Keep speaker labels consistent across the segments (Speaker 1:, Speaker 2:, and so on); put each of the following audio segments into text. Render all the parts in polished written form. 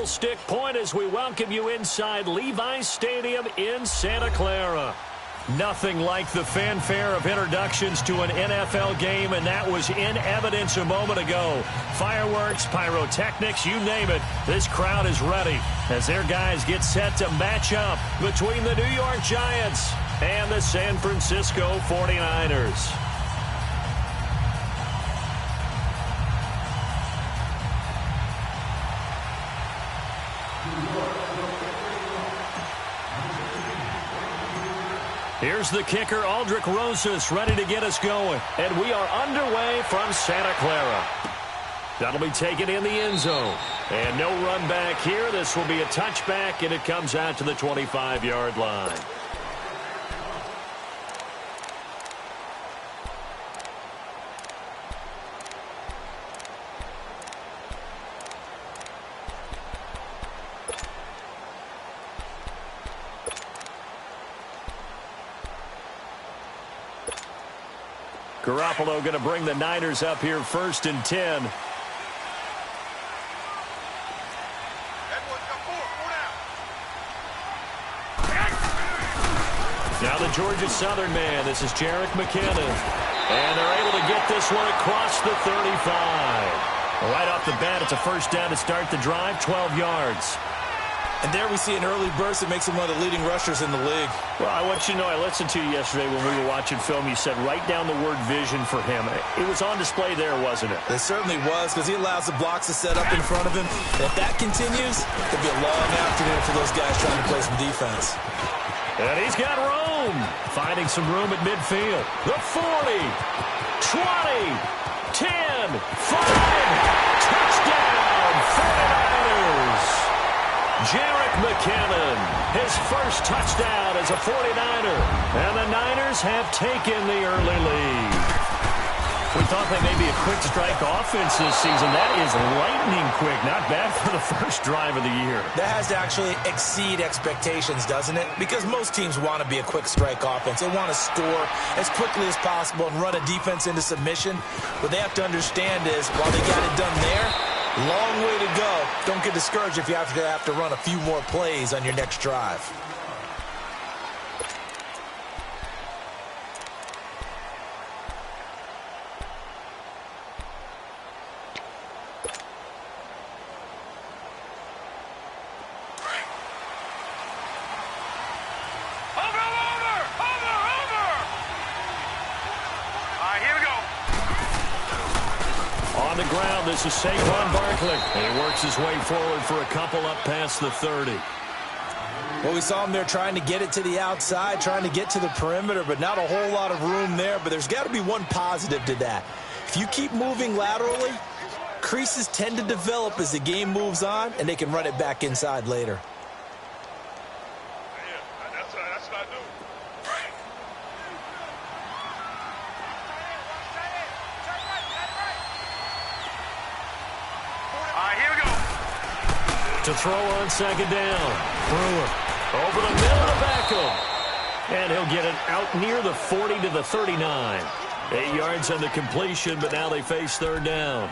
Speaker 1: Candlestick Point as we welcome you inside Levi's Stadium in Santa Clara. Nothing like the fanfare of introductions to an NFL game, and that was in evidence a moment ago. Fireworks, pyrotechnics, you name it. This crowd is ready as their guys get set to match up between the New York Giants and the San Francisco 49ers. Here's the kicker, Aldrich Rosas, ready to get us going. And we are underway from Santa Clara. That'll be taken in the end zone. And no run back here. This will be a touchback, and it comes out to the 25-yard line. Garoppolo going to bring the Niners up here 1st and 10. Now the Georgia Southern man. This is Jerick McKinnon. And they're able to get this one across the 35. Right off the bat, it's a first down to start the drive, 12 yards.
Speaker 2: And there we see an early burst that makes him one of the leading rushers in the league.
Speaker 1: Well, I want you to know, I listened to you yesterday when we were watching film. You said write down the word vision for him. It was on display there, wasn't it?
Speaker 2: It certainly was, because he allows the blocks to set up in front of him. If that continues, it'll be a long afternoon for those guys trying to play some defense.
Speaker 1: And he's got room. Finding some room at midfield. The 40, 20, 10, 5. Touchdown, 49ers. Jerick McKinnon, his first touchdown as a 49er. And the Niners have taken the early lead. We thought they may be a quick strike offense this season. That is lightning quick. Not bad for the first drive of the year.
Speaker 2: That has to actually exceed expectations, doesn't it? Because most teams want to be a quick strike offense. They want to score as quickly as possible and run a defense into submission. What they have to understand is, while they got it done there, long way to go. Don't get discouraged if you have to run a few more plays on your next drive.
Speaker 1: This is Saquon Barkley. And he works his way forward for a couple up past the 30.
Speaker 2: Well, we saw him there trying to get it to the outside, trying to get to the perimeter, but not a whole lot of room there. But there's got to be one positive to that. If you keep moving laterally, creases tend to develop as the game moves on, and they can run it back inside later.
Speaker 1: To throw on second down. Brewer over the middle to Beckham. And he'll get it out near the 40 to the 39. 8 yards on the completion, but now they face third down.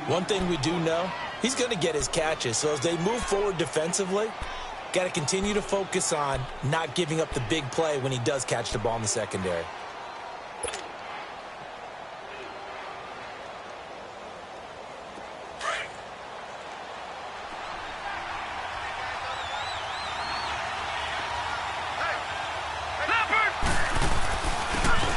Speaker 2: One thing we do know, he's going to get his catches. So as they move forward defensively, got to continue to focus on not giving up the big play when he does catch the ball in the secondary.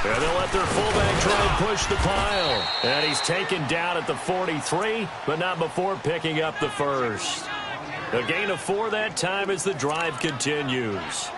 Speaker 1: And they'll let their fullback try and push the pile. And he's taken down at the 43, but not before picking up the first. A gain of 4 that time as the drive continues.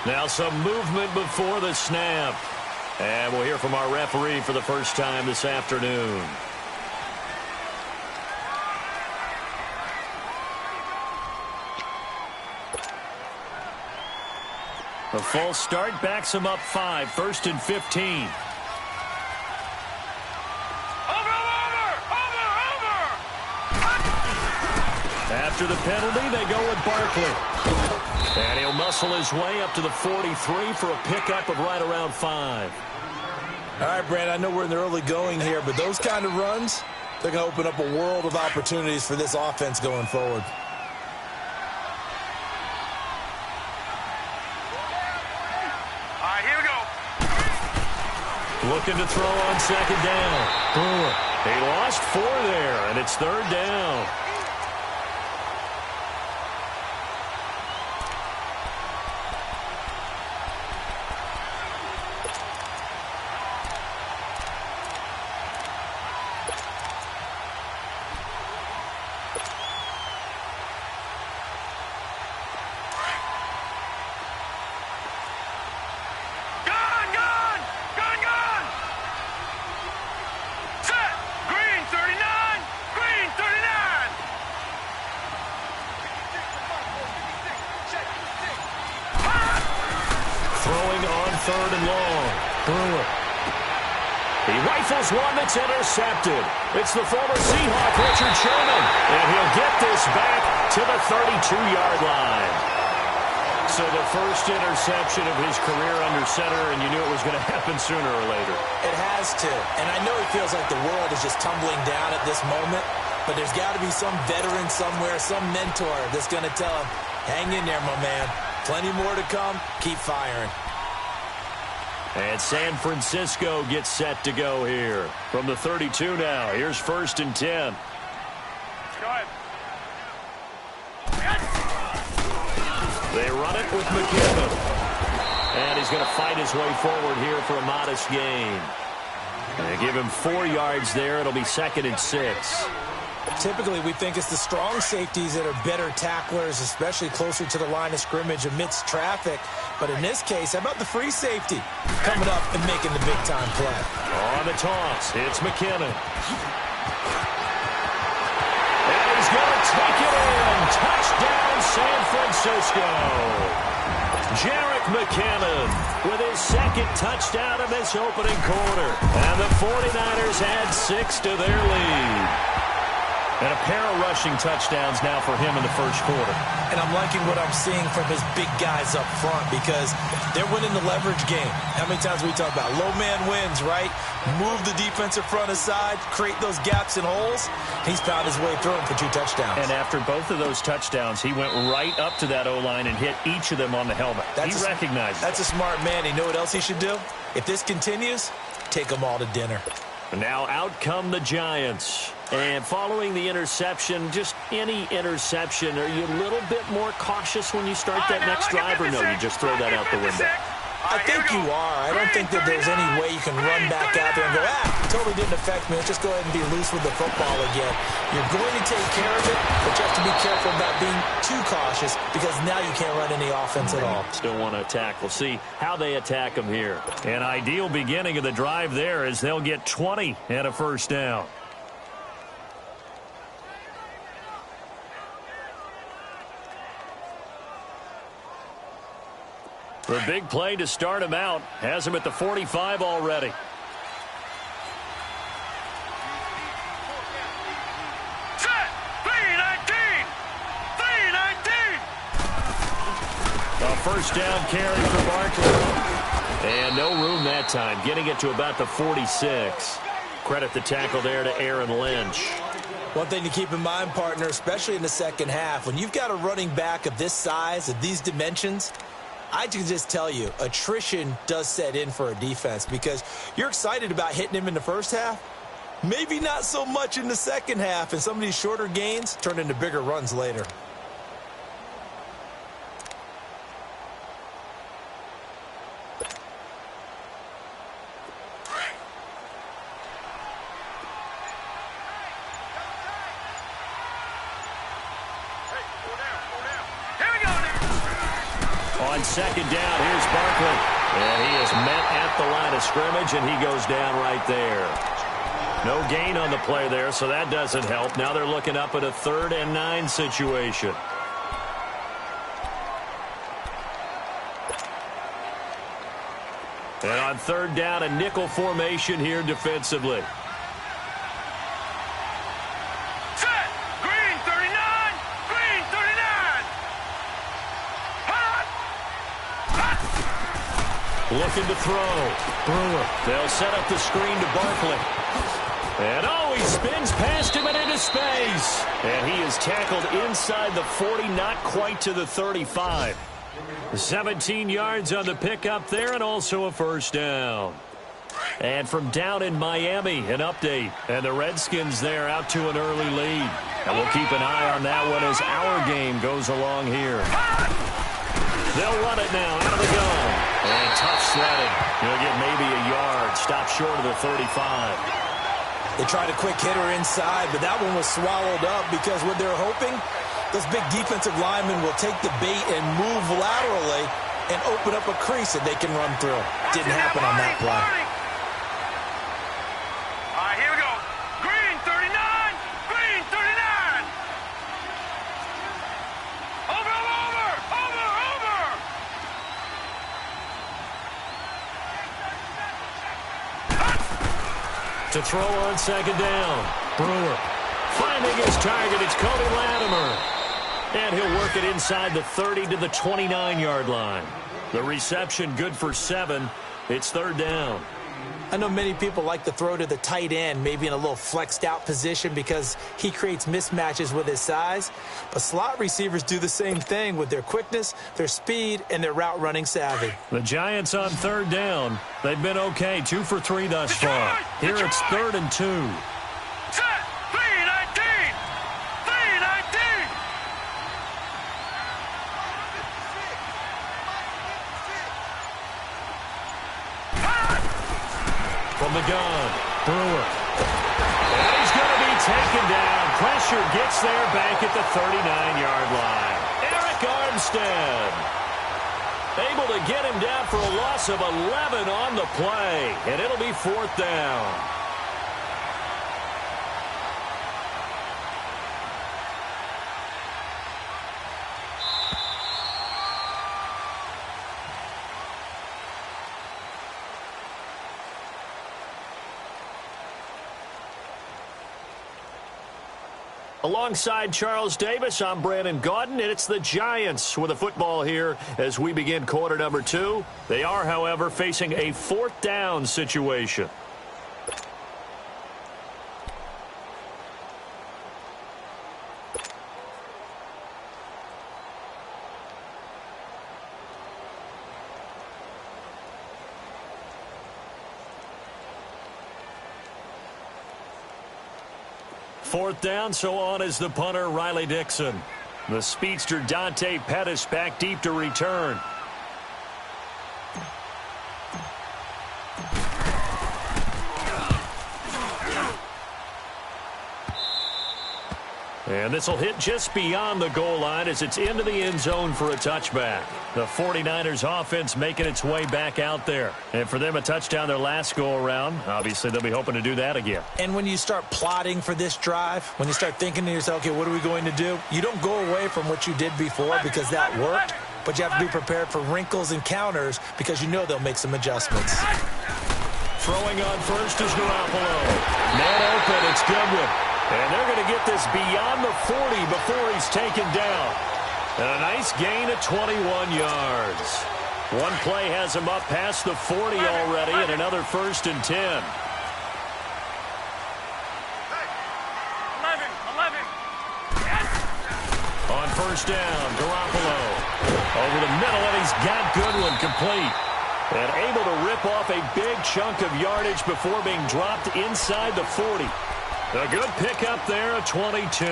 Speaker 1: Now some movement before the snap. And we'll hear from our referee for the first time this afternoon. A false start backs him up 5, 1st and 15. After the penalty, they go with Barkley. And he'll muscle his way up to the 43 for a pickup of right around 5.
Speaker 2: All right, Brand, I know we're in the early going here, but those kind of runs, they're going to open up a world of opportunities for this offense going forward.
Speaker 3: All right, here we go.
Speaker 1: Looking to throw on second down. Brewer. He lost 4 there, and it's third down. Third and long. Brewer. He rifles one that's intercepted. It's the former Seahawk, Richard Sherman. And he'll get this back to the 32-yard line. So the first interception of his career under center, and you knew it was going to happen sooner or later.
Speaker 2: It has to. And I know it feels like the world is just tumbling down at this moment, but there's got to be some veteran somewhere, some mentor that's going to tell him, hang in there, my man. Plenty more to come. Keep firing.
Speaker 1: And San Francisco gets set to go here. From the 32 now, here's 1st and 10.
Speaker 3: Go ahead.
Speaker 1: They run it with McKinnon. And he's going to fight his way forward here for a modest gain. They give him 4 yards there. It'll be 2nd and 6.
Speaker 2: Typically, we think it's the strong safeties that are better tacklers, especially closer to the line of scrimmage amidst traffic. But in this case, how about the free safety coming up and making the big-time play?
Speaker 1: On the toss, it's McKinnon. And he's going to take it in. Touchdown, San Francisco. Jarek McKinnon with his 2nd touchdown in this opening quarter. And the 49ers add 6 to their lead. And a pair of rushing touchdowns now for him in the first quarter.
Speaker 2: And I'm liking what I'm seeing from his big guys up front because they're winning the leverage game. How many times we talk about low man wins, right? Move the defensive front aside, create those gaps and holes. He's found his way through them for 2 touchdowns.
Speaker 1: And after both of those touchdowns, he went right up to that O-line and hit each of them on the helmet. He recognized it.
Speaker 2: That's a smart man. You know what else he should do? If this continues, take them all to dinner.
Speaker 1: Now out come the Giants. And following the interception, just any interception, are you a little bit more cautious when you start that next drive, or no, you just throw that out the window?
Speaker 2: I think you are. I don't think that there's any way you can run back out there and go, totally didn't affect me. Let's just go ahead and be loose with the football again. You're going to take care of it, but you have to be careful about being too cautious because now you can't run any offense at all.
Speaker 1: Still want to attack. We'll see how they attack them here. An ideal beginning of the drive there is they'll get 20 and a first down. The big play to start him out has him at the 45 already.
Speaker 3: Set! 3-19! 3-19!
Speaker 1: A first down carry for Barkley. And no room that time, getting it to about the 46. Credit the tackle there to Aaron Lynch.
Speaker 2: One thing to keep in mind, partner, especially in the second half, when you've got a running back of this size, of these dimensions, I can just tell you, attrition does set in for a defense because you're excited about hitting him in the first half. Maybe not so much in the second half, and some of these shorter gains turn into bigger runs later.
Speaker 1: On second down, here's Barkley. And he is met at the line of scrimmage, and he goes down right there. No gain on the play there, so that doesn't help. Now they're looking up at a 3rd and 9 situation. And on 3rd down, a nickel formation here defensively.
Speaker 3: Set! Green, 39!
Speaker 1: Looking to throw. Brewer. They'll set up the screen to Barkley. And he spins past him and into space. And he is tackled inside the 40, not quite to the 35. 17 yards on the pickup there and also a first down. And from down in Miami, an update. And the Redskins there out to an early lead. And we'll keep an eye on that one as our game goes along here. They'll run it now out of the gun. And tough sledding. He'll get maybe a yard. Stop short of the 35.
Speaker 2: They tried a quick hitter inside, but that one was swallowed up because what they're hoping, those big defensive linemen will take the bait and move laterally and open up a crease that they can run through. Didn't happen on that play.
Speaker 3: All right, here we go. Green 39. Green 39. Over.
Speaker 1: To throw on second down. Brewer finding his target. It's Cody Latimer. And he'll work it inside the 30 to the 29-yard line. The reception good for 7. It's third down.
Speaker 2: I know many people like to throw to the tight end, maybe in a little flexed out position because he creates mismatches with his size. But slot receivers do the same thing with their quickness, their speed, and their route running savvy.
Speaker 1: The Giants on third down. They've been okay, 2 for 3 thus far. Here it's 3rd and 2.
Speaker 3: Set. 319. 319.
Speaker 1: From the gun, Brewer. And he's going to be taken down. Pressure gets there back at the 39-yard line. Eric Armstead able to get him down for a loss of 11 on the play. And it'll be 4th down. Alongside Charles Davis, I'm Brandon Gaudin, and it's the Giants with the football here as we begin quarter number 2. They are, however, facing a 4th down situation. Fourth down, so on is the punter, Riley Dixon. The speedster, Dante Pettis, back deep to return. And this will hit just beyond the goal line as it's into the end zone for a touchback. The 49ers offense making its way back out there. And for them, a touchdown their last go-around. Obviously, they'll be hoping to do that again.
Speaker 2: And when you start plotting for this drive, when you start thinking to yourself, okay, what are we going to do? You don't go away from what you did before because that worked, but you have to be prepared for wrinkles and counters because you know they'll make some adjustments.
Speaker 1: Throwing on first is Garoppolo. Man open, it's Goodwin. And they're going to get this beyond the 40 before he's taken down. And a nice gain of 21 yards. One play has him up past the 40 already, and another 1st and 10.
Speaker 3: 11.
Speaker 1: On first down, Garoppolo. Over the middle, and he's got Goodwin complete. And able to rip off a big chunk of yardage before being dropped inside the 40. A good pickup there, a 22.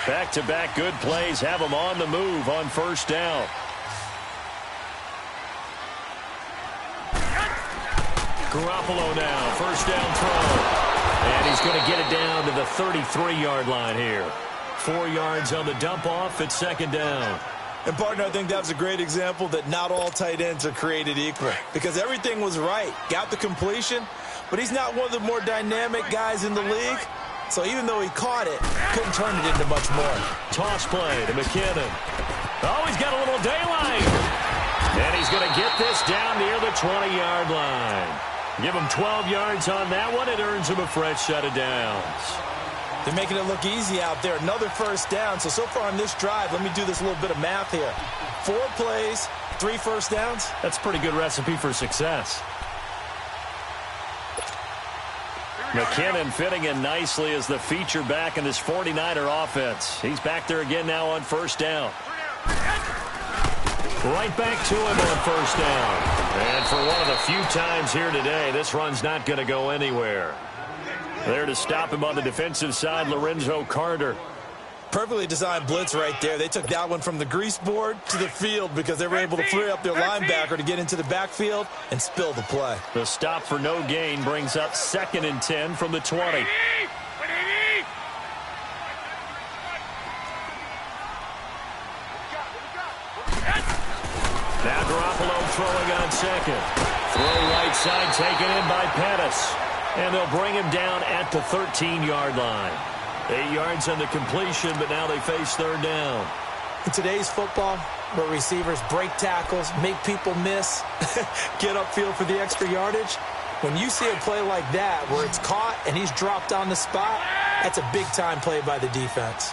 Speaker 1: Back-to-back good plays have them on the move on first down. Garoppolo now, first down throw. And he's going to get it down to the 33-yard line here. 4 yards on the dump-off at second down.
Speaker 2: And, partner, I think that's a great example that not all tight ends are created equal because everything was right. Got the completion, but he's not one of the more dynamic guys in the league. So even though he caught it, couldn't turn it into much more.
Speaker 1: Toss play to McKinnon. Oh, he's got a little daylight. And he's going to get this down near the 20-yard line. Give him 12 yards on that one. It earns him a fresh set of downs.
Speaker 2: They're making it look easy out there. Another first down. So far on this drive, let me do this little bit of math here. 4 plays, 3 first downs.
Speaker 1: That's a pretty good recipe for success. McKinnon fitting in nicely as the feature back in this 49er offense. He's back there again now on first down. Right back to him on first down. And for one of the few times here today, this run's not going to go anywhere. There to stop him on the defensive side, Lorenzo Carter.
Speaker 2: Perfectly designed blitz right there. They took that one from the grease board to the field because they were able to free up their linebacker to get into the backfield and spill the play.
Speaker 1: The stop for no gain brings up 2nd and 10 from the 20. Now Garoppolo throwing on 2nd. Throw right side taken in by Pettis. And they'll bring him down at the 13-yard line. 8 yards on the completion, but now they face 3rd down.
Speaker 2: In today's football, where receivers break tackles, make people miss, get upfield for the extra yardage, when you see a play like that where it's caught and he's dropped on the spot, that's a big-time play by the defense.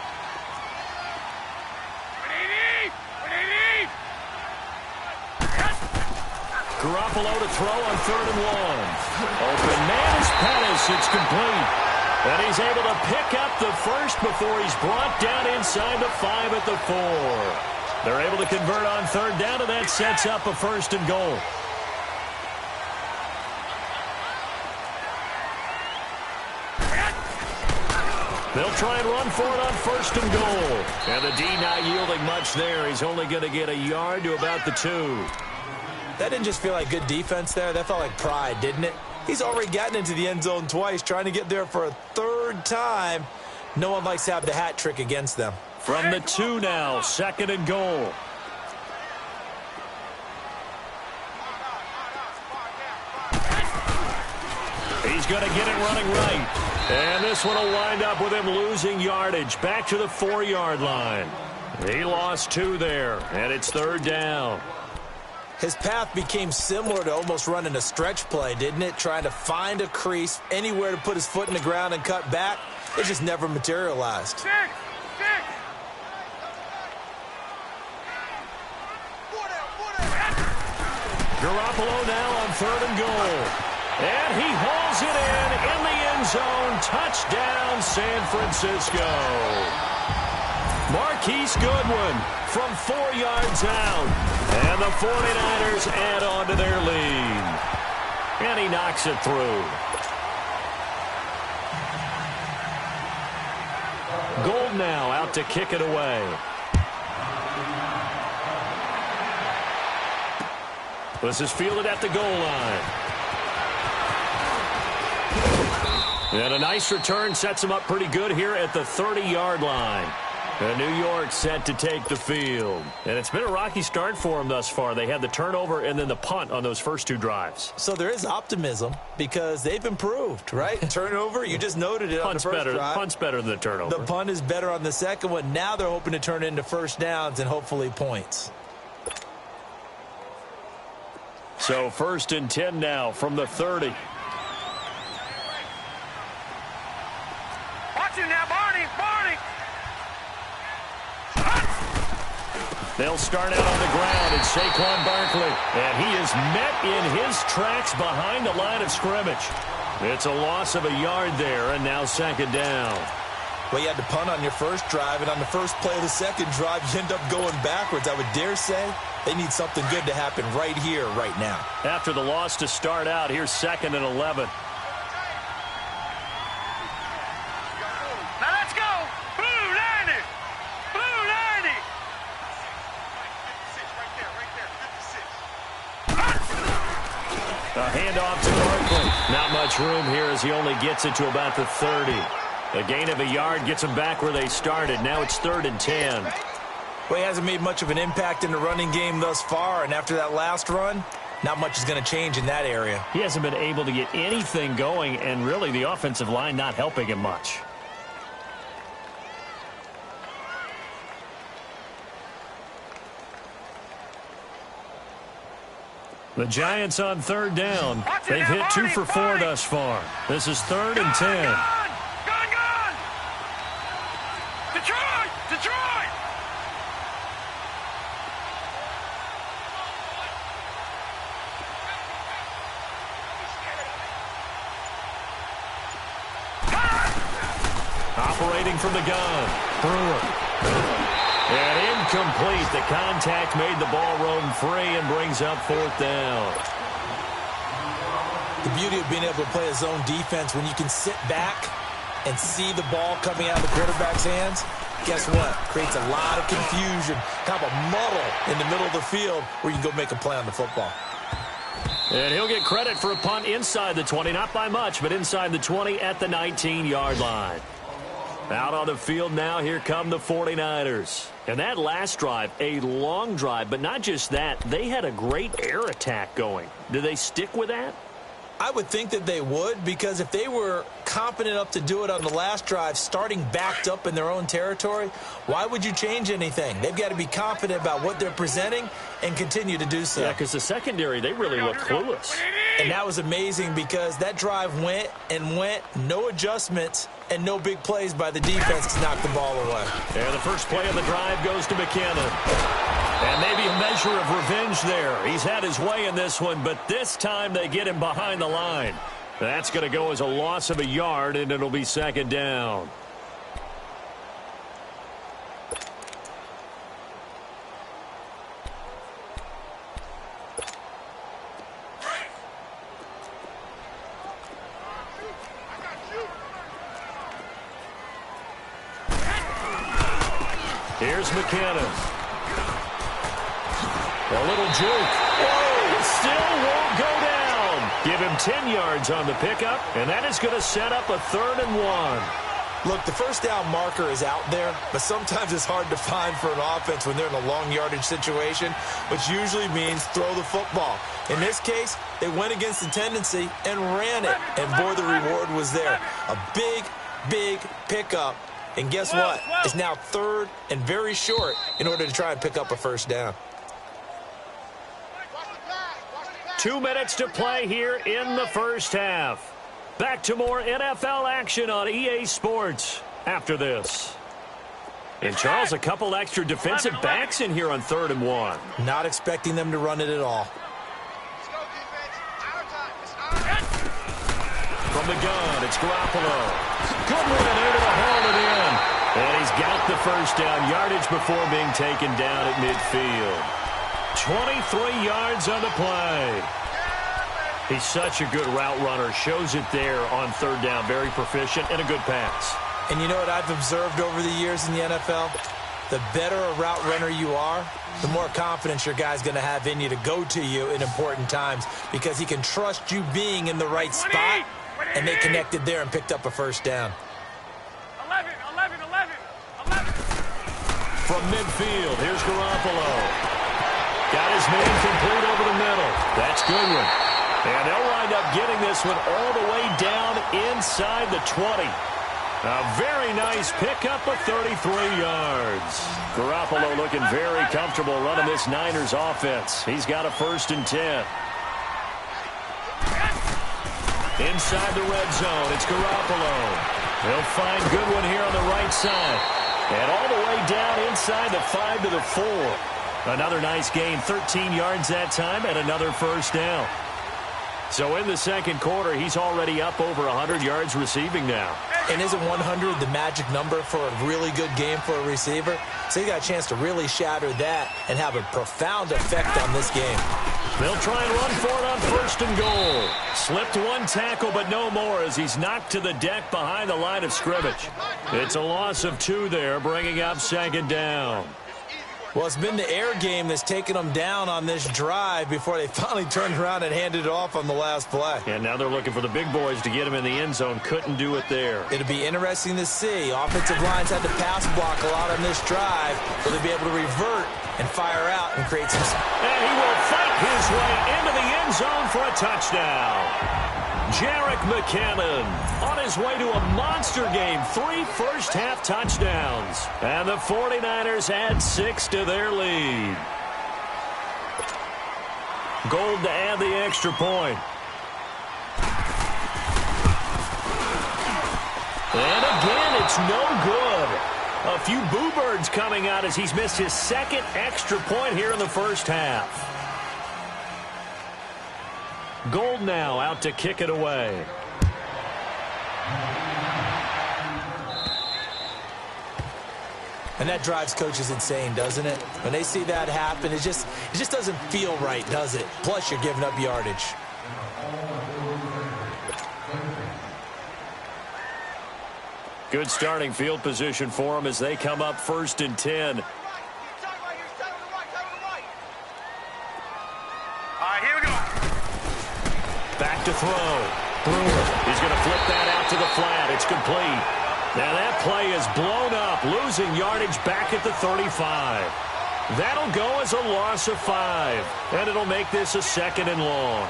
Speaker 1: Garoppolo to throw on 3rd and 1. Open man is Pettis. It's complete. And he's able to pick up the first before he's brought down inside the 5 at the 4. They're able to convert on 3rd down, and that sets up a 1st and goal. They'll try and run for it on 1st and goal. And the D not yielding much there. He's only going to get a yard to about the 2.
Speaker 2: That didn't just feel like good defense there. That felt like pride, didn't it? He's already gotten into the end zone twice, trying to get there for a 3rd time. No one likes to have the hat trick against them.
Speaker 1: From the 2 now, 2nd and goal. He's going to get it running right. And this one will wind up with him losing yardage back to the 4-yard line. He lost 2 there, and it's 3rd down.
Speaker 2: His path became similar to almost running a stretch play, didn't it? Trying to find a crease, anywhere to put his foot in the ground and cut back. It just never materialized.
Speaker 1: Garoppolo now on 3rd and goal. And he hauls it in the end zone. Touchdown, San Francisco. Marquise Goodwin from 4 yards out. And the 49ers add on to their lead. And he knocks it through. Gold now out to kick it away. This is fielded at the goal line. And a nice return sets him up pretty good here at the 30-yard line. And New York set to take the field. And it's been a rocky start for them thus far. They had the turnover and then the punt on those first 2 drives.
Speaker 2: So there is optimism because they've improved, right? Turnover, you just noted it on the first drive.
Speaker 1: Punt's better than the turnover.
Speaker 2: The punt is better on the second one. Now they're hoping to turn it into first downs and hopefully points.
Speaker 1: So 1st and 10 now from the 30.
Speaker 3: Watch it now, Barney.
Speaker 1: They'll start out on the ground. It's Saquon Barkley. And he is met in his tracks behind the line of scrimmage. It's a loss of a yard there, and now 2nd down.
Speaker 2: Well, you had to punt on your first drive, and on the first play of the second drive, you end up going backwards. I would dare say they need something good to happen right here, right now.
Speaker 1: After the loss to start out, here's 2nd and 11.
Speaker 3: Now let's go. Blue 90. Blue 90.
Speaker 1: A handoff to Barkley. Not much room here as he only gets it to about the 30. A gain of a yard gets them back where they started. Now it's 3rd and 10.
Speaker 2: Well, he hasn't made much of an impact in the running game thus far, and after that last run, not much is going to change in that area.
Speaker 1: He hasn't been able to get anything going, and really the offensive line not helping him much. The Giants on 3rd down. They've hit 2 for 4 thus far. This is 3rd and 10. Operating from the gun. Brewer. And incomplete. The contact made the ball roam free and brings up 4th down.
Speaker 2: The beauty of being able to play a zone defense when you can sit back and see the ball coming out of the quarterback's hands, guess what? Creates a lot of confusion, kind of a muddle in the middle of the field where you can go make a play on the football.
Speaker 1: And he'll get credit for a punt inside the 20, not by much, but inside the 20 at the 19-yard line. Out on the field now, here come the 49ers. And that last drive, a long drive, but not just that, they had a great air attack going. Do they stick with that?
Speaker 2: I would think that they would, because if they were competent enough to do it on the last drive, starting backed up in their own territory, why would you change anything? They've got to be confident about what they're presenting and continue to do so.
Speaker 1: Yeah, because the secondary, they really look clueless.
Speaker 2: And that was amazing because that drive went and went, no adjustments, and no big plays by the defense to knock the ball away.
Speaker 1: And the first play of the drive goes to McKinnon. And maybe a measure of revenge there. He's had his way in this one, but this time they get him behind the line. That's going to go as a loss of a yard, and it'll be 2nd down. Here's McKinnon. A little juke. Whoa! Still won't go down. Give him 10 yards on the pickup, and that is going to set up a 3rd and 1.
Speaker 2: Look, the first down marker is out there, but sometimes it's hard to find for an offense when they're in a long yardage situation, which usually means throw the football. In this case, they went against the tendency and ran it, and boy, the reward was there. A big, big pickup, and guess what? It's now 3rd and very short in order to try and pick up a 1st down.
Speaker 1: 2 minutes to play here in the first half. Back to more NFL action on EA Sports after this. And, Charles, a couple extra defensive backs in here on 3rd and 1.
Speaker 2: Not expecting them to run it at all.
Speaker 1: From the gun, it's Garoppolo. Good one able to haul it in. And he's got the 1st down yardage before being taken down at midfield. 23 yards on the play. He's such a good route runner. Shows it there on 3rd down. Very proficient and a good pass.
Speaker 2: And you know what I've observed over the years in the NFL? The better a route runner you are, the more confidence your guy's going to have in you to go to you in important times because he can trust you being in the right spot, and they connected there and picked up a 1st down.
Speaker 3: 11.
Speaker 1: From midfield, here's Garoppolo. Got his man complete over the middle. That's Goodwin. And they'll wind up getting this one all the way down inside the 20. A very nice pickup of 33 yards. Garoppolo looking very comfortable running this Niners offense. He's got a 1st and 10. Inside the red zone, it's Garoppolo. He'll find Goodwin here on the right side. And all the way down inside the 5 to the 4. Another nice gain, 13 yards that time, and another 1st down. So in the 2nd quarter, he's already up over 100 yards receiving now.
Speaker 2: And isn't 100 the magic number for a really good game for a receiver? So he got a chance to really shatter that and have a profound effect on this game.
Speaker 1: They'll try and run for it on 1st and goal. Slipped one tackle, but no more as he's knocked to the deck behind the line of scrimmage. It's a loss of 2 there, bringing up 2nd down.
Speaker 2: Well, it's been the air game that's taken them down on this drive before they finally turned around and handed it off on the last play.
Speaker 1: And now they're looking for the big boys to get him in the end zone. Couldn't do it there.
Speaker 2: It'll be interesting to see. Offensive lines had to pass block a lot on this drive. Will they be able to revert and fire out and create some...
Speaker 1: And he will fight his way into the end zone for a touchdown. Jerick McKinnon on his way to a monster game. 3 first-half touchdowns. And the 49ers add 6 to their lead. Gold to add the extra point. And again, it's no good. A few boo birds coming out as he's missed his 2nd extra point here in the first half. Gold now out to kick it away.
Speaker 2: And that drives coaches insane, doesn't it? When they see that happen, it just doesn't feel right, does it? Plus, you're giving up yardage.
Speaker 1: Good starting field position for them as they come up 1st and 10.
Speaker 3: Here we go.
Speaker 1: Back to throw. Brewer. He's going to flip that out to the flat. It's complete. Now that play is blown up, losing yardage back at the 35. That'll go as a loss of 5, and it'll make this a 2nd and long.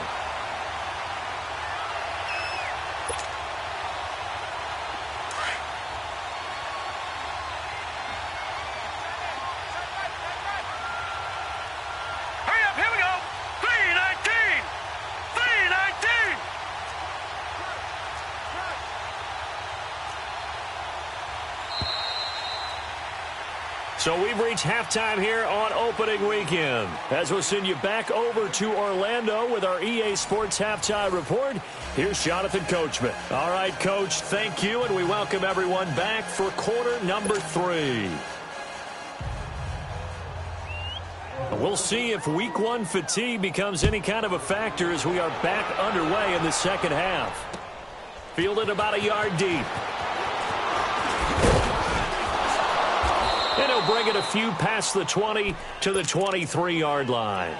Speaker 1: So we've reached halftime here on opening weekend. As we'll send you back over to Orlando with our EA Sports Halftime Report, here's Jonathan Coachman. All right, Coach, thank you, and we welcome everyone back for quarter number 3. We'll see if week 1 fatigue becomes any kind of a factor as we are back underway in the second half. Fielded about a yard deep. And he'll bring it a few past the 20 to the 23-yard line.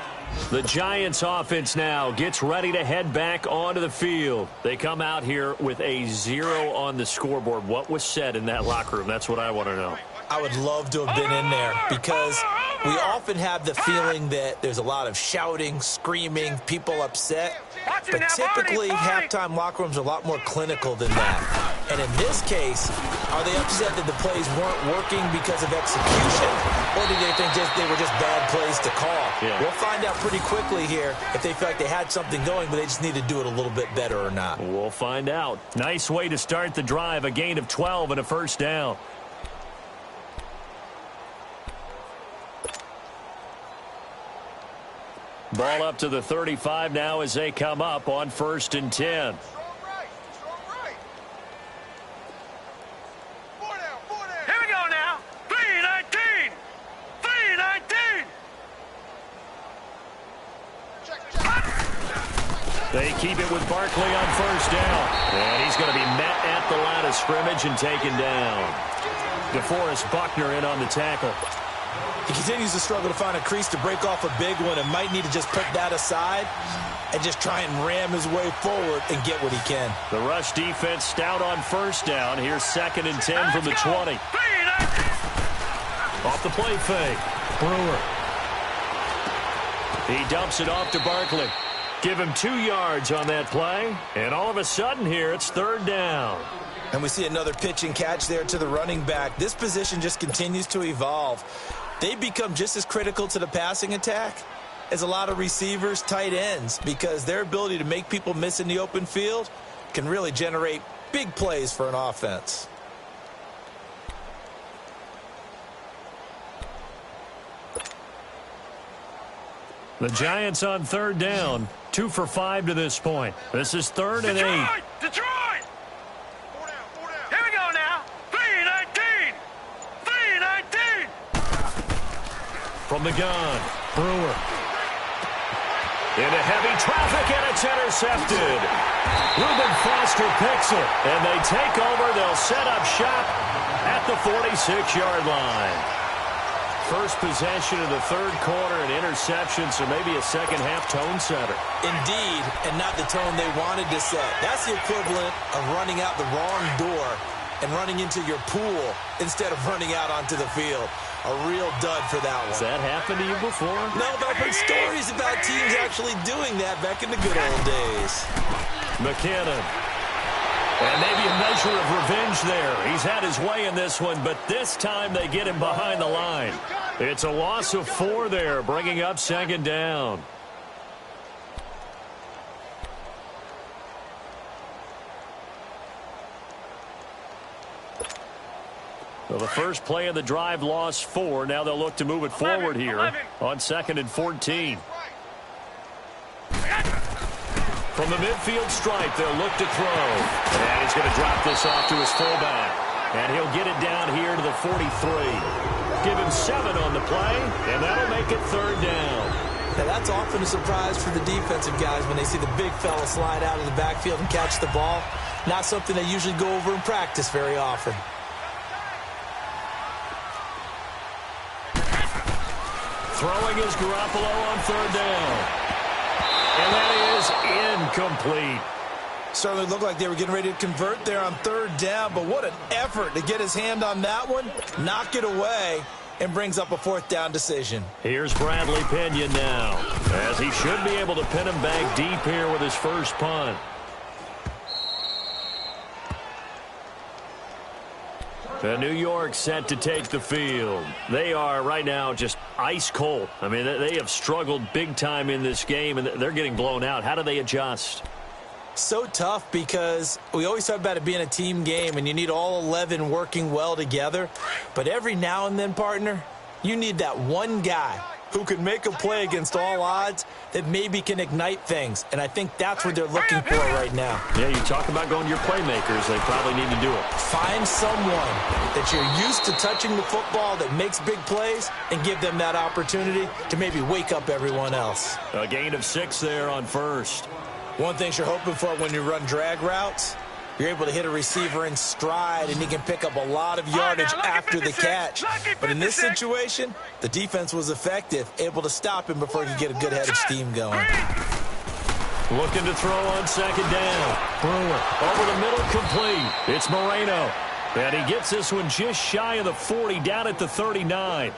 Speaker 1: The Giants offense now gets ready to head back onto the field. They come out here with a 0 on the scoreboard. What was said in that locker room? That's what I want to know.
Speaker 2: I would love to have been in there because we often have the feeling that there's a lot of shouting, screaming, people upset. But typically, halftime locker rooms are a lot more clinical than that. And in this case, are they upset that the plays weren't working because of execution? Or do they think they were just bad plays to call?
Speaker 1: Yeah.
Speaker 2: We'll find out pretty quickly here if they feel like they had something going, but they just need to do it a little bit better or not.
Speaker 1: We'll find out. Nice way to start the drive, a gain of 12 and a first down. Ball up to the 35 now as they come up on 1st and 10.
Speaker 3: Here we go now. 3-19. 3-19.
Speaker 1: They keep it with Barkley on 1st down. And he's going to be met at the line of scrimmage and taken down. DeForest Buckner in on the tackle.
Speaker 2: He continues to struggle to find a crease to break off a big one and might need to just put that aside and just try and ram his way forward and get what he can.
Speaker 1: The rush defense stout on 1st down. Here's 2nd and 10 from the 20. Off the play fake. Brewer. He dumps it off to Barkley. Give him 2 yards on that play. And all of a sudden here, it's 3rd down.
Speaker 2: And we see another pitch and catch there to the running back. This position just continues to evolve. They become just as critical to the passing attack as a lot of receivers, tight ends, because their ability to make people miss in the open field can really generate big plays for an offense.
Speaker 3: The Giants on 3rd down, 2 for 5 to this point. This is 3rd and 8. Detroit! Here we go now. 3-19. 3-19.
Speaker 1: From the gun, Brewer. Into heavy traffic, and it's intercepted. Reuben Foster picks it, and they take over. They'll set up shop at the 46-yard line. First possession of the 3rd quarter, an interception, so maybe a second-half tone setter.
Speaker 2: Indeed, and not the tone they wanted to set. That's the equivalent of running out the wrong door and running into your pool instead of running out onto the field. A real dud for that one.
Speaker 1: Has that happened to you before?
Speaker 2: No, but I've heard stories about teams actually doing that back in the good old days.
Speaker 1: McKinnon. And maybe a measure of revenge there. He's had his way in this one, but this time they get him behind the line. It's a loss of 4 there, bringing up 2nd down. Well, the first play of the drive lost 4. Now they'll look to move it forward here on 2nd and 14. From the midfield stripe, they'll look to throw. And he's going to drop this off to his fullback. And he'll get it down here to the 43. Give him 7 on the play, and that'll make it 3rd down.
Speaker 2: Now, that's often a surprise for the defensive guys when they see the big fella slide out of the backfield and catch the ball. Not something they usually go over in practice very often.
Speaker 1: Throwing is Garoppolo on 3rd down. And that is incomplete.
Speaker 2: Certainly looked like they were getting ready to convert there on 3rd down, but what an effort to get his hand on that one, knock it away, and brings up a 4th down decision.
Speaker 1: Here's Bradley Pinion now, as he should be able to pin him back deep here with his first punt. And New York set to take the field. They are right now just ice cold. I mean, they have struggled big time in this game, and they're getting blown out. How do they adjust?
Speaker 2: So tough because we always talk about it being a team game, and you need all 11 working well together. But every now and then, partner, you need that one guy who can make a play against all odds that maybe can ignite things. And I think that's what they're looking for right now.
Speaker 1: Yeah, you talk about going to your playmakers. They probably need to do it.
Speaker 2: Find someone that you're used to touching the football that makes big plays and give them that opportunity to maybe wake up everyone else.
Speaker 1: A gain of 6 there on 1st.
Speaker 2: One thing you're hoping for when you run drag routes, you're able to hit a receiver in stride, and he can pick up a lot of yardage after the catch. But in this situation, the defense was effective, able to stop him before he could get a good head of steam going.
Speaker 1: Looking to throw on 2nd down. Brewer over the middle, complete. It's Moreno. And he gets this one just shy of the 40, down at the 39.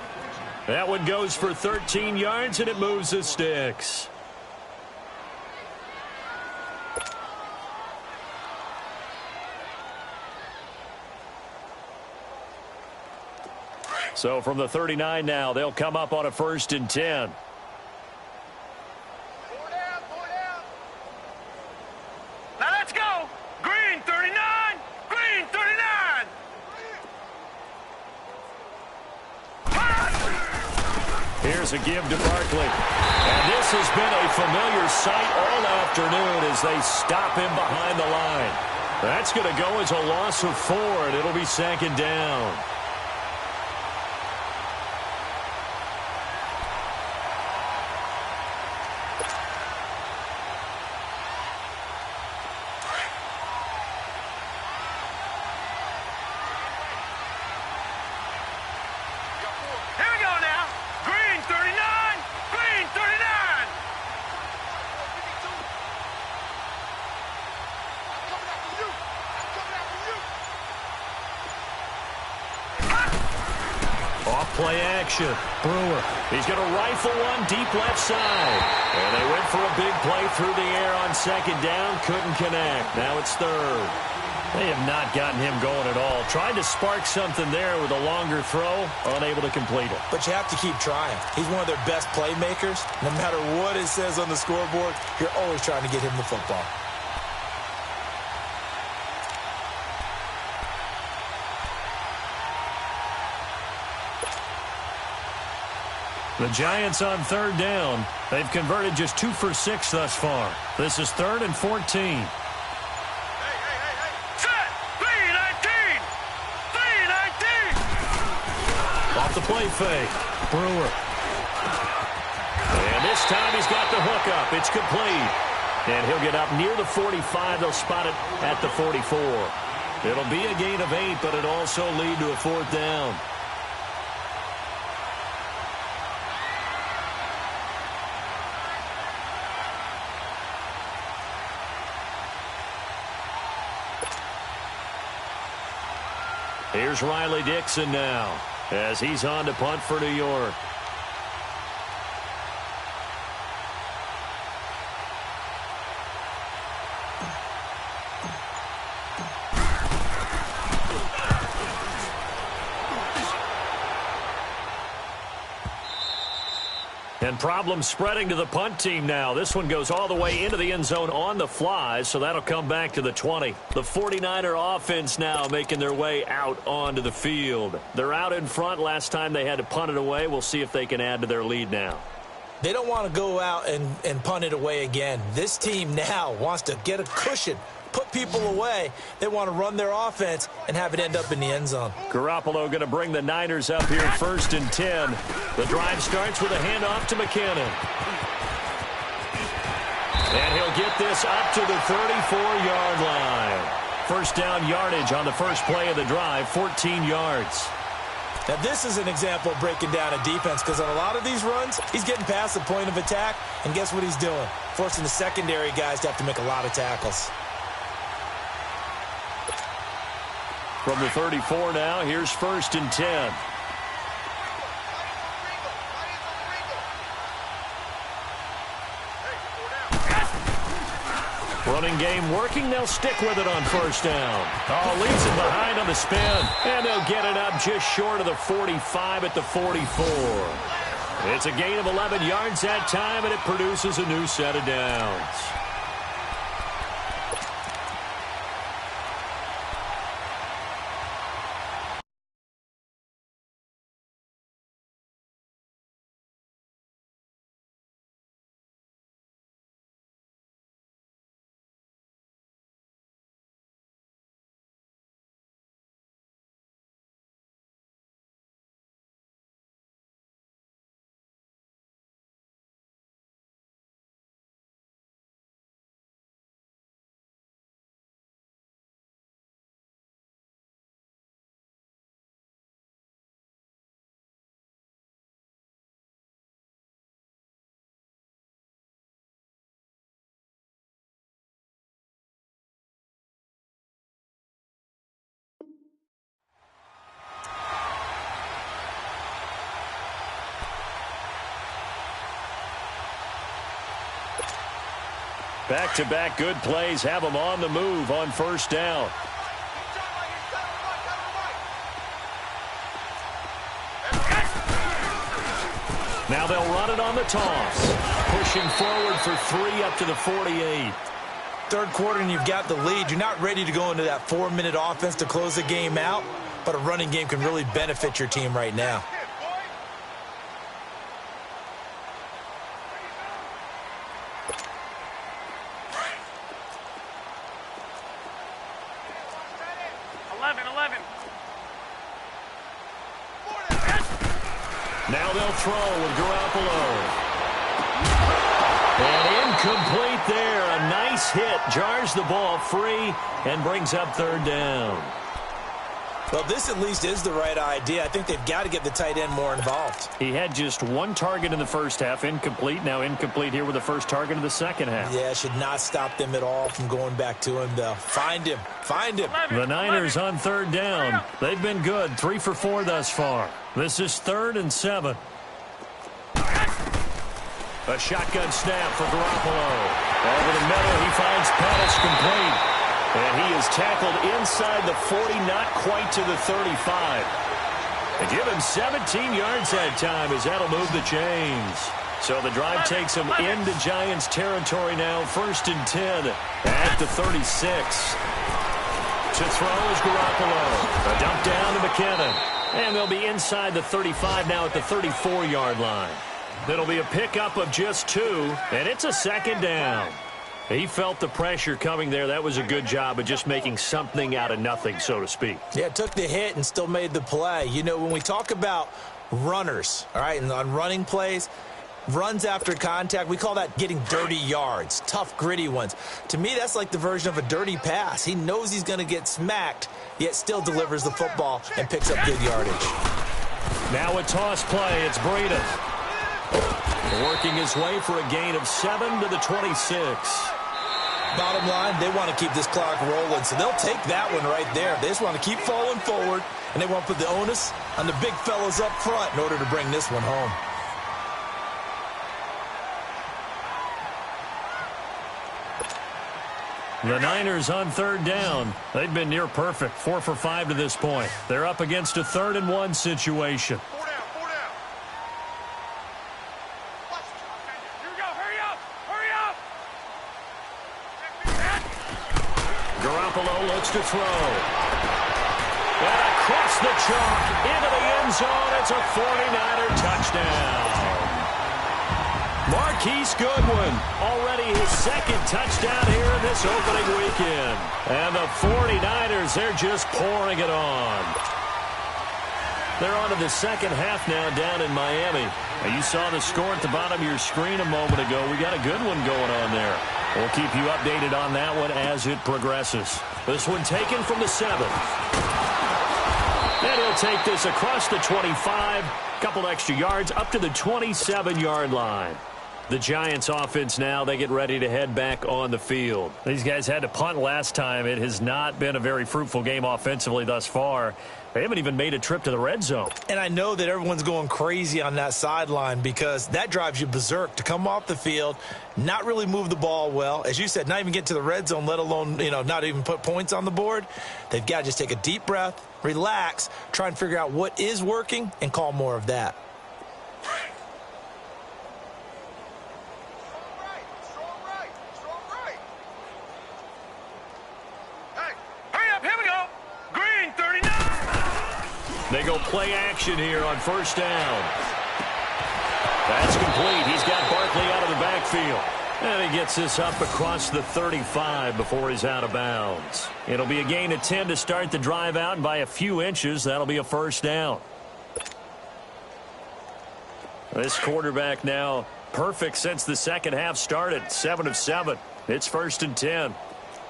Speaker 1: That one goes for 13 yards, and it moves the sticks. So from the 39 now, they'll come up on a 1st and 10.
Speaker 4: Now let's go. Green 39. Green 39.
Speaker 1: Here's a give to Barkley. And this has been a familiar sight all afternoon as they stop him behind the line. That's going to go as a loss of 4, and it'll be 2nd down. Play action. Brewer. He's going to rifle one deep left side. And they went for a big play through the air on 2nd down. Couldn't connect. Now it's 3rd. They have not gotten him going at all. Tried to spark something there with a longer throw. Unable to complete it.
Speaker 2: But you have to keep trying. He's one of their best playmakers. No matter what it says on the scoreboard, you're always trying to get him the football.
Speaker 1: The Giants on 3rd down. They've converted just 2 for 6 thus far. This is 3rd and 14.
Speaker 4: Set. 3-19. 3-19.
Speaker 1: Off the play fake. Brewer. And this time he's got the hook up. It's complete. And he'll get up near the 45. They'll spot it at the 44. It'll be a gain of 8, but it'll also lead to a 4th down. Here's Riley Dixon now as he's on to punt for New York. And problems spreading to the punt team now. This one goes all the way into the end zone on the fly, so that'll come back to the 20. The 49er offense now making their way out onto the field. They're out in front. Last time they had to punt it away. We'll see if they can add to their lead now.
Speaker 2: They don't want to go out and punt it away again. This team now wants to get a cushion, put people away. They want to run their offense and have it end up in the end zone.
Speaker 1: Garoppolo going to bring the Niners up here 1st and 10. The drive starts with a handoff to McKinnon. And he'll get this up to the 34-yard line. First down yardage on the first play of the drive, 14 yards.
Speaker 2: Now, this is an example of breaking down a defense because on a lot of these runs, he's getting past the point of attack, and guess what he's doing? Forcing the secondary guys to have to make a lot of tackles.
Speaker 1: From the 34 now, here's 1st and 10. Running game working. They'll stick with it on 1st down. Oh, leaves it behind on the spin. And they'll get it up just short of the 45 at the 44. It's a gain of 11 yards that time, and it produces a new set of downs. Back-to-back good plays have them on the move on 1st down. Now they'll run it on the toss. Pushing forward for 3 up to the 48.
Speaker 2: Third quarter and you've got the lead. You're not ready to go into that 4-minute offense to close the game out, but a running game can really benefit your team right now.
Speaker 1: Now they'll throw with Garoppolo. And incomplete there. A nice hit. Jars the ball free and brings up 3rd down.
Speaker 2: Well, this at least is the right idea. I think they've got to get the tight end more involved.
Speaker 1: He had just 1 target in the first half. Incomplete. Now incomplete here with the first target of the second half.
Speaker 2: Yeah, should not stop them at all from going back to him, though. Find him. Find him.
Speaker 1: The Niners on 3rd down. They've been good. 3 for 4 thus far. This is 3rd and 7. A shotgun snap for Garoppolo. Over the middle, he finds Pettis complete. And he is tackled inside the 40, not quite to the 35. They give him 17 yards that time as that'll move the chains. So the drive takes him into Giants territory now. 1st and 10 at the 36. To throw is Garoppolo. A dump down to McKinnon. And they'll be inside the 35 now at the 34-yard line. It'll be a pickup of just 2, and it's a 2nd down. He felt the pressure coming there. That was a good job of just making something out of nothing, so to speak.
Speaker 2: Yeah, took the hit and still made the play. You know, when we talk about runners, all right, and on running plays, runs after contact, we call that getting dirty yards, tough, gritty ones. To me, that's like the version of a dirty pass. He knows he's going to get smacked, yet still delivers the football and picks up good yardage.
Speaker 1: Now a toss play. It's Breida. Working his way for a gain of 7 to the 26.
Speaker 2: Bottom line, they want to keep this clock rolling, so they'll take that one right there. They just want to keep falling forward, and they want to put the onus on the big fellas up front in order to bring this one home.
Speaker 1: The Niners on 3rd down. They've been near perfect, 4 for 5 to this point. They're up against a 3rd and 1 situation.
Speaker 4: 4 down, 4 down. Here we go, hurry up, hurry up.
Speaker 1: Garoppolo looks to throw. And across the chalk into the end zone. It's a 49er touchdown. Marquise Goodwin, already his second touchdown here in this opening weekend. And the 49ers, they're just pouring it on. They're on to the second half now down in Miami. Now, you saw the score at the bottom of your screen a moment ago. We got a good one going on there. We'll keep you updated on that one as it progresses. This one taken from the 7. And he'll take this across the 25. Couple extra yards up to the 27-yard line. The Giants offense now, they get ready to head back on the field. These guys had to punt last time. It has not been a very fruitful game offensively thus far. They haven't even made a trip to the red zone.
Speaker 2: And I know that everyone's going crazy on that sideline because that drives you berserk to come off the field, not really move the ball well. As you said, not even get to the red zone, let alone, not even put points on the board. They've got to just take a deep breath, relax, try and figure out what is working, and call more of that.
Speaker 1: They go play action here on first down. That's complete. He's got Barkley out of the backfield. And he gets this up across the 35 before he's out of bounds. It'll be a gain of 10 to start the drive out, and by a few inches, that'll be a first down. This quarterback now perfect since the second half started. 7 of 7. It's first and 10.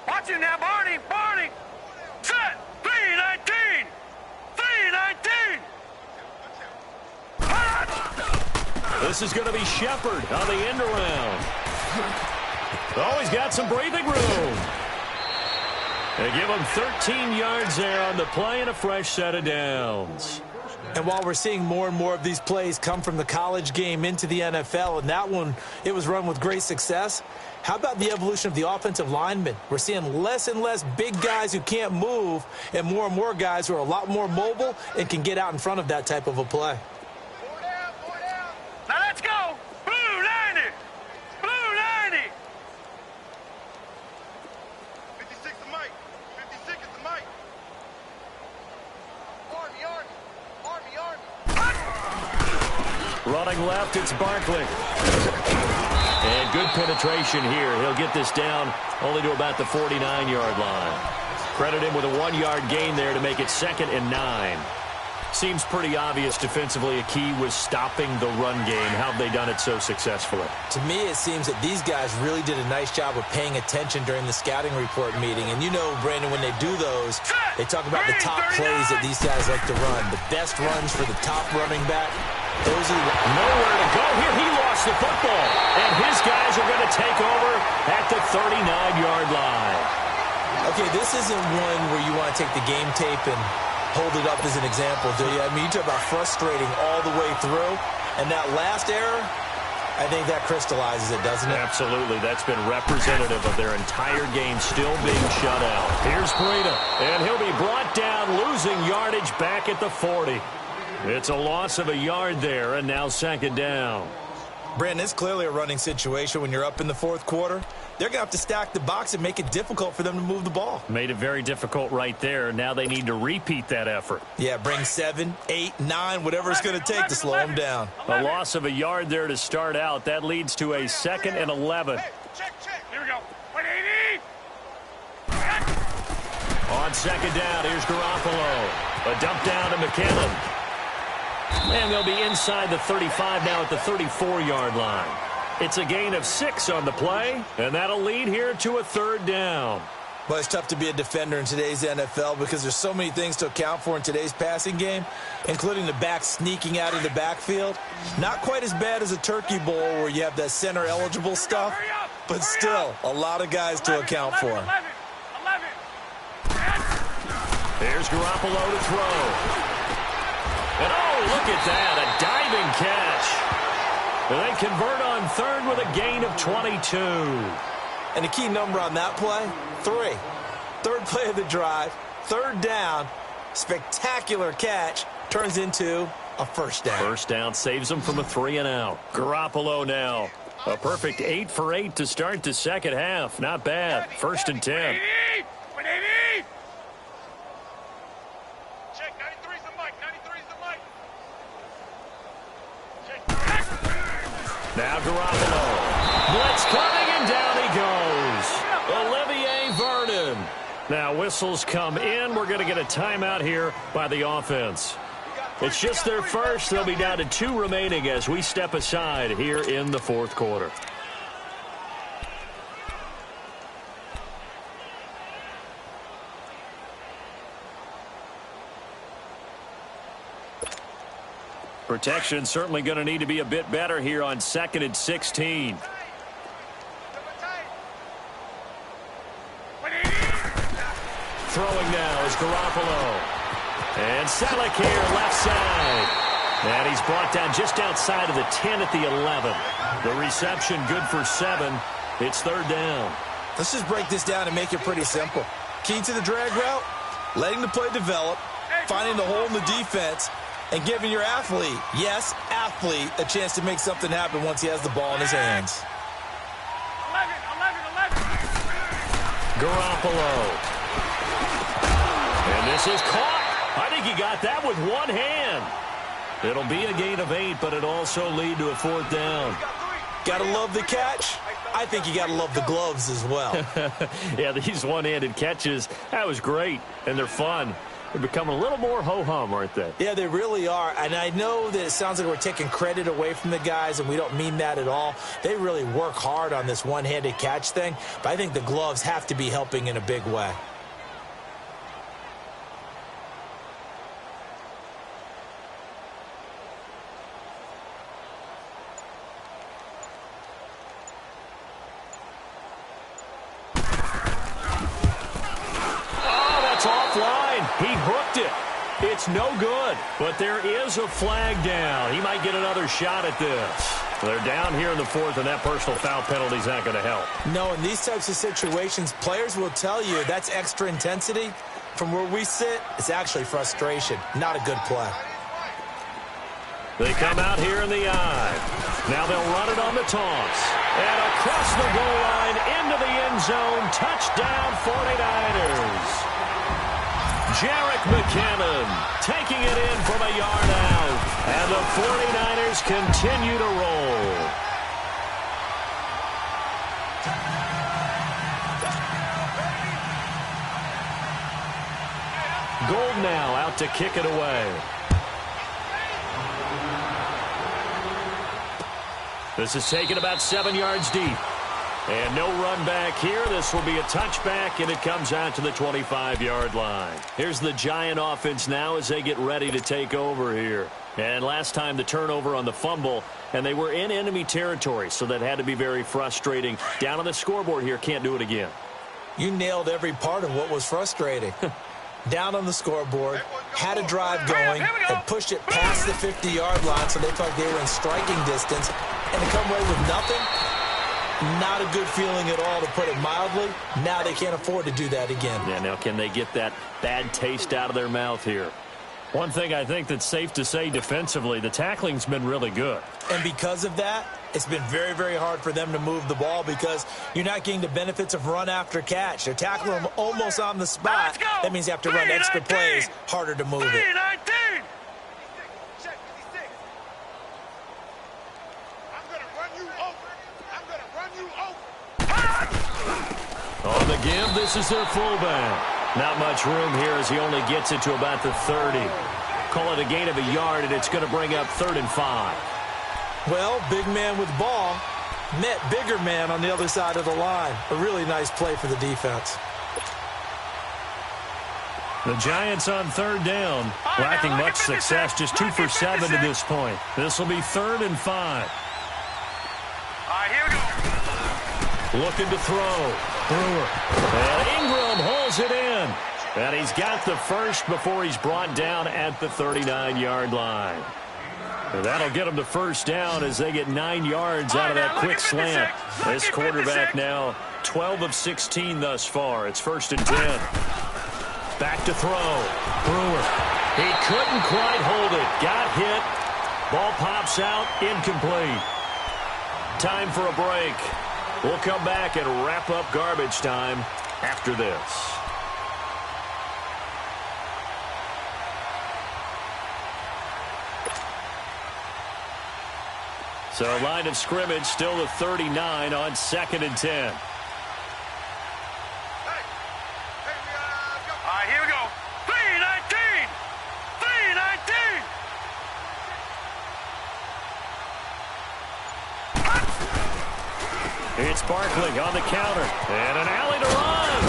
Speaker 4: Watch it now, Barney. Barney. Set. 3-19. 3-19.
Speaker 1: This is going to be Shepard on the end around. Oh, he's got some breathing room. They give him 13 yards there on the play and a fresh set of downs.
Speaker 2: And while we're seeing more and more of these plays come from the college game into the NFL, and that one, it was run with great success, how about the evolution of the offensive linemen? We're seeing less and less big guys who can't move and more guys who are a lot more mobile and can get out in front of that type of a play.
Speaker 4: Now let's go. Blue 90. Blue 90. 56 to Mike. 56 is the Mike. Army.
Speaker 1: Running left, it's Barkley. And good penetration here. He'll get this down only to about the 49-yard line. Credit him with a 1-yard gain there to make it 2nd and 9. Seems pretty obvious defensively a key was stopping the run game. How have they done it so successfully?
Speaker 2: To me, it seems that these guys really did a nice job of paying attention during the scouting report meeting. And you know, Brandon, when they do those, they talk about the top plays that these guys like to run. The best runs for the top running back. Those are
Speaker 1: nowhere to go here. He lost the football. And his guys are going to take over at the 39-yard line.
Speaker 2: Okay, this isn't one where you want to take the game tape and hold it up as an example, do you? I mean, you talk about frustrating all the way through. And that last error, I think that crystallizes it, doesn't it?
Speaker 1: Absolutely. That's been representative of their entire game still being shut out. Here's Breida, and he'll be brought down, losing yardage back at the 40. It's a loss of a yard there, and now 2nd down.
Speaker 2: Brandon, it's clearly a running situation when you're up in the 4th quarter. They're going to have to stack the box and make it difficult for them to move the ball.
Speaker 1: Made it very difficult right there. Now they need to repeat that effort.
Speaker 2: Yeah, bring 7, 8, 9, whatever it's going to take to slow them down.
Speaker 1: A loss of a yard there to start out. That leads to a 2nd and 11.
Speaker 4: Check. Here we go. 180.
Speaker 1: On 2nd down, here's Garoppolo. A dump down to McKinnon. And they'll be inside the 35 now at the 34-yard line. It's a gain of 6 on the play, and that'll lead here to a 3rd down.
Speaker 2: Well, it's tough to be a defender in today's NFL because there's so many things to account for in today's passing game, including the back sneaking out of the backfield. Not quite as bad as a turkey bowl where you have that center-eligible stuff, but still a lot of guys to account for.
Speaker 4: 11.
Speaker 1: Here's Garoppolo to throw. And oh, look at that, a diving catch. They convert on 3rd with a gain of 22.
Speaker 2: And the key number on that play, 3. 3rd play of the drive, 3rd down, spectacular catch, turns into a 1st down.
Speaker 1: 1st down saves them from a 3 and out. Garoppolo now, a perfect 8 for 8 to start the 2nd half. Not bad, 1st and 10.
Speaker 4: 180. Check, 93's the Mike. 93's the Mike. Check.
Speaker 1: Now Garoppolo. Blitz coming, and down he goes. Olivier Vernon. Now whistles come in. We're going to get a timeout here by the offense. It's just their first. They'll be down to 2 remaining as we step aside here in the fourth quarter. Protection certainly going to need to be a bit better here on 2nd and 16. Throwing now is Garoppolo. And Selleck here, left side. And he's brought down just outside of the 10 at the 11. The reception good for 7. It's 3rd down.
Speaker 2: Let's just break this down and make it pretty simple. Key to the drag route, letting the play develop, finding the hole in the defense, and giving your athlete, yes, athlete, a chance to make something happen once he has the ball in his hands.
Speaker 4: 11.
Speaker 1: Garoppolo. And this is caught. I think he got that with one hand. It'll be a gain of 8, but it also lead to a 4th down.
Speaker 2: Gotta love the catch. I think you gotta love the gloves as well.
Speaker 1: Yeah, these one-handed catches, that was great, and they're fun. They're becoming a little more ho-hum, aren't they?
Speaker 2: Yeah, they really are. And I know that it sounds like we're taking credit away from the guys, and we don't mean that at all. They really work hard on this one-handed catch thing, but I think the gloves have to be helping in a big way.
Speaker 1: He hooked it. It's no good, but there is a flag down. He might get another shot at this. They're down here in the 4th, and that personal foul penalty is not going to help.
Speaker 2: No, in these types of situations, players will tell you that's extra intensity. From where we sit, it's actually frustration. Not a good play.
Speaker 1: They come out here in the eye. Now they'll run it on the toss. And across the goal line into the end zone. Touchdown 49ers. Jerick McKinnon taking it in from a yard out. And the 49ers continue to roll. Gold now out to kick it away. This is taken about 7 yards deep. And no run back here. This will be a touchback, and it comes out to the 25-yard line. Here's the Giant offense now as they get ready to take over here. And last time the turnover on the fumble, and they were in enemy territory, so that had to be very frustrating. Down on the scoreboard here, can't do it again.
Speaker 2: You nailed every part of what was frustrating. Down on the scoreboard, had a drive going, and pushed it past the 50-yard line so they felt like they were in striking distance, and to come away with nothing. Not a good feeling at all, to put it mildly. Now they can't afford to do that again.
Speaker 1: Yeah, now can they get that bad taste out of their mouth here? One thing I think that's safe to say defensively, the tackling's been really good.
Speaker 2: And because of that, it's been very, very hard for them to move the ball because you're not getting the benefits of run after catch. They're tackling them almost on the spot. That means you have to run extra plays, harder to move it.
Speaker 1: On the give, this is their fullback. Not much room here as he only gets it to about the 30. Call it a gain of a yard, and it's going to bring up 3rd and 5.
Speaker 2: Well, big man with ball met bigger man on the other side of the line. A really nice play for the defense.
Speaker 1: The Giants on 3rd down, lacking much success, just 2 for 7 to this point. This will be 3rd and 5.
Speaker 4: All right, here we go.
Speaker 1: Looking to throw. Brewer. And Ingram holds it in. And he's got the first before he's brought down at the 39-yard line. And that'll get him to 1st down as they get 9 yards out of that quick slant. This quarterback now 12 of 16 thus far. It's 1st and 10. Back to throw. Brewer. He couldn't quite hold it. Got hit. Ball pops out. Incomplete. Time for a break. We'll come back and wrap up garbage time after this. So line of scrimmage still the 39 on 2nd and 10.
Speaker 4: All right, here we go. 3-19. 3-19.
Speaker 1: It's Barkley on the counter. And an alley to run.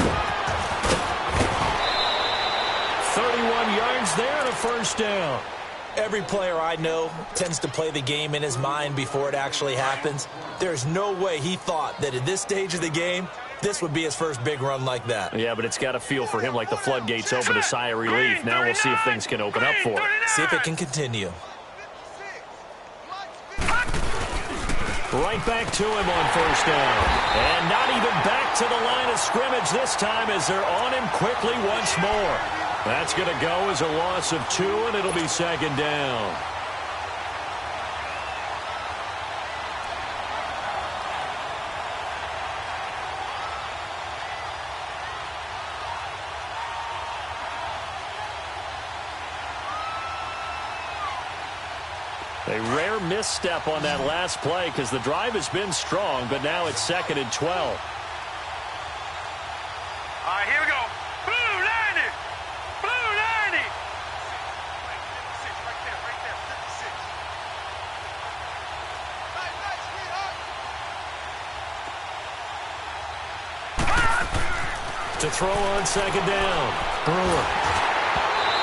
Speaker 1: 31 yards there and a first down.
Speaker 2: Every player I know tends to play the game in his mind before it actually happens. There's no way he thought that at this stage of the game, this would be his first big run like that.
Speaker 1: Yeah, but it's got to feel for him like the floodgates open, a sigh of relief. Now we'll see if things can open up for him.
Speaker 2: See if it can continue.
Speaker 1: Right back to him on first down. And not even back to the line of scrimmage this time as they're on him quickly once more. That's going to go as a loss of 2, and it'll be 2nd down. A rare misstep on that last play because the drive has been strong, but now it's 2nd and 12.
Speaker 4: All right, here we go. Blue 90. Blue 90. 56, right there, 56.
Speaker 1: To throw on 2nd down. Brewer.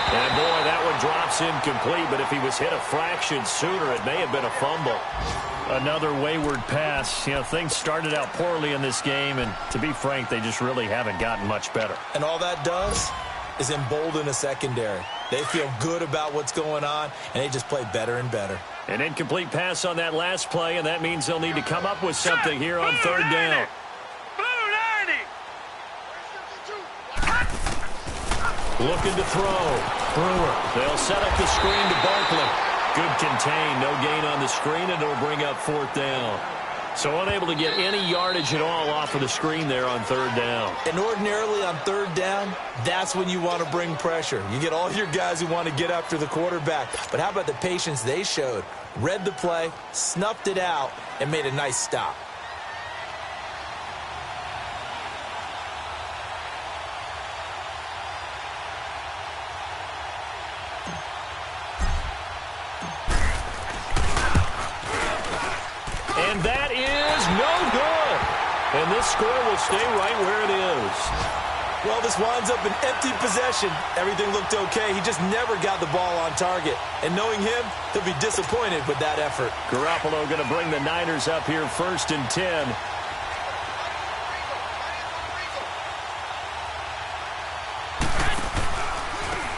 Speaker 1: And boy, that one drops incomplete, but if he was hit a fraction sooner, it may have been a fumble. Another wayward pass. You know, things started out poorly in this game, and to be frank, they just really haven't gotten much better.
Speaker 2: And all that does is embolden a secondary. They feel good about what's going on, and they just play better and better.
Speaker 1: An incomplete pass on that last play, and that means they'll need to come up with something here on 3rd down. Looking to throw. Brewer. They'll set up the screen to Barkley. Good contain. No gain on the screen, and it'll bring up 4th down. So unable to get any yardage at all off of the screen there on 3rd down.
Speaker 2: And ordinarily on 3rd down, that's when you want to bring pressure. You get all your guys who want to get after the quarterback. But how about the patience they showed? Read the play, snuffed it out, and made a nice stop.
Speaker 1: And that is no good. And this score will stay right where it is.
Speaker 2: Well, this winds up an empty possession. Everything looked okay. He just never got the ball on target. And knowing him, he'll be disappointed with that effort.
Speaker 1: Garoppolo going to bring the Niners up here 1st and 10.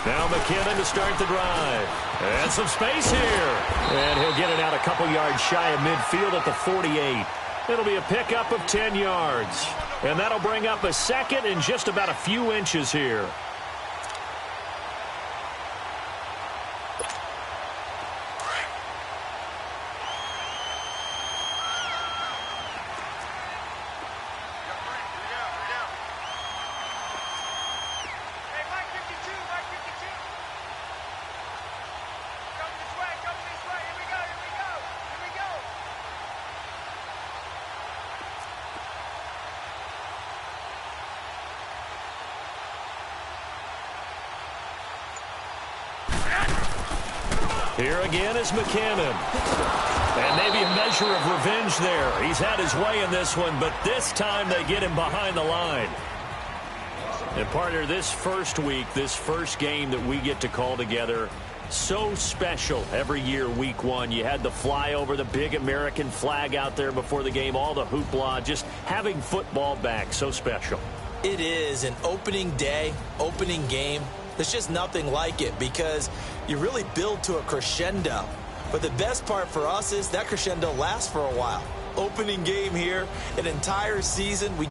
Speaker 1: Now McKinnon to start the drive. And some space here. And he'll get it out a couple yards shy of midfield at the 48. It'll be a pickup of 10 yards. And that'll bring up a 2nd and just about a few inches here. Here again is McKinnon. And maybe a measure of revenge there. He's had his way in this one, but this time they get him behind the line. And partner, this first week, this first game that we get to call together, so special every year, week 1. You had the flyover, the big American flag out there before the game, all the hoopla, just having football back, so special.
Speaker 2: It is an opening day, opening game. There's just nothing like it because you really build to a crescendo. But the best part for us is that crescendo lasts for a while. Opening game here, an entire season. We